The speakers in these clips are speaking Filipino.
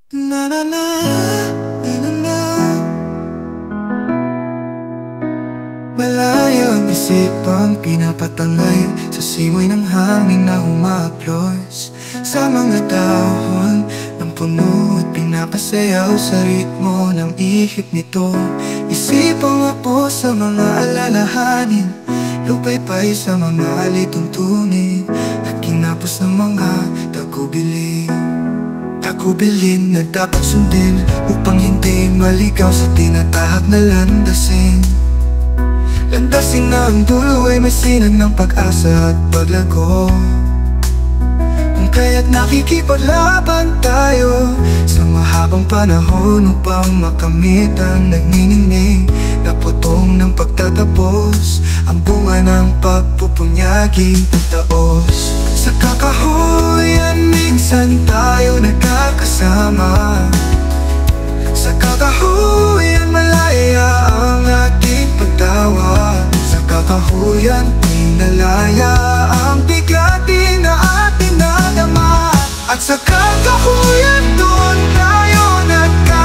Na na na, na na na. Malayo ang isipang pinapatangay sa simoy ng hangin na humahaplos sa mga dahon ng puno at pinapasayaw sa ritmo ng ihip nito. Isipang apo sa mga alalahanin, lupay-pay sa mga alituntunin, at kinapos ng mga tagubilin na dapat sundin upang hindi maligaw sa tinatahak na landasin. Landasin na ang dulo ay may sinag ng pag-asa at paglago, kung kaya't nakikipaglaban tayo sa mahabang panahon upang makamit ang nagniningning na putong ng pagtatapos, ang bunga ng pagpupunyaging taos. Sa kakahuyan minsan tayo nagkakasama, sa kakahuyan malaya ang ating pagtawa, sa kakahuyan pinalaya ang bigati na ating nadama, at sa kakahuyan doon tayo nagkakilala.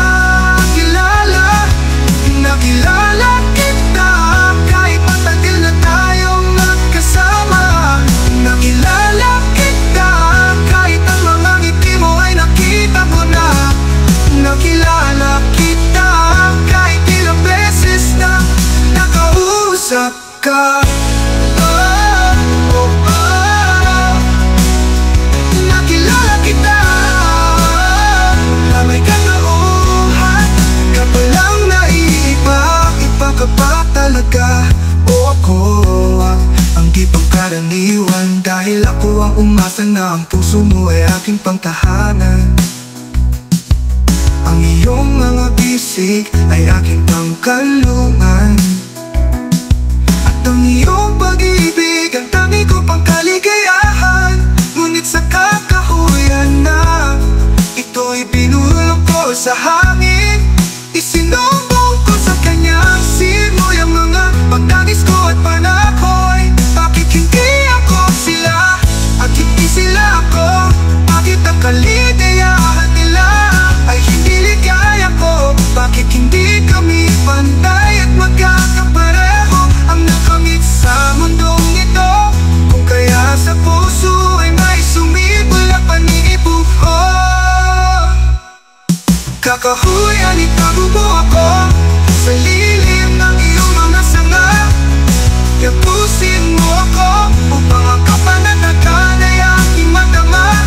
Nakilala kita kahit matagal na tayong magkasama. Nakilala kita kahit ang mga ngiti mo ay nakita ko na. Nakilala kita kahit ilang beses na nakausap ka. Nakilala kita na may katauhan ka palang naiiba. Iba ka ba talaga o ako ang di pangkaraniwan? Dahil ako ang umasa na ang puso mo ay aking pangtahanan. Ang iyong mga bisig ay aking pangkalungan, at ang iyong pag-ibig ang tangi ko pang kaligayahan. Ngunit sa kakahuyan na ito'y binulong ko sa hangin, isinumbong ko sa kanyang simoy ang mga pagtangis ko at panahoy. Bakit hindi ako sila at hindi sila ako? Bakit ang kaligayahan nila ay hindi ligaya ko? Bakit hindi kami pantay at magkakapareho ang nakamit sa mundong ito? Kung kaya sa puso ay may sumibol na paniibuho, kakahuyan itago mo ako sa lilim ng iyong mga sanga. Yapusin mo ako upang ang kapananagan ay aking madama.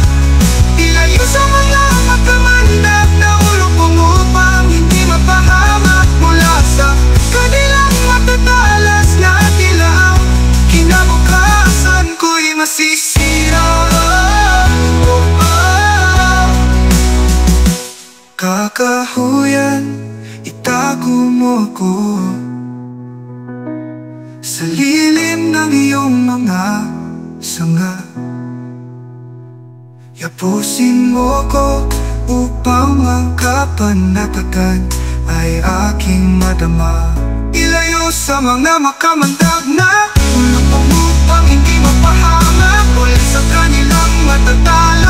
Ilayo sa mga magkamandag na ulupong upang hindi mapahamak mula sa kanilang matatalas na dilaw. Kinabukasan ko'y masisira. Kakahuyan, itago mo ako sa lilim ng iyong mga sanga. Yapusin mo ko upang ang kapanatagan ay aking madama. Ilayo sa mga makamandag na ulupong upang hindi mapahamak mula sa kanilang matatala.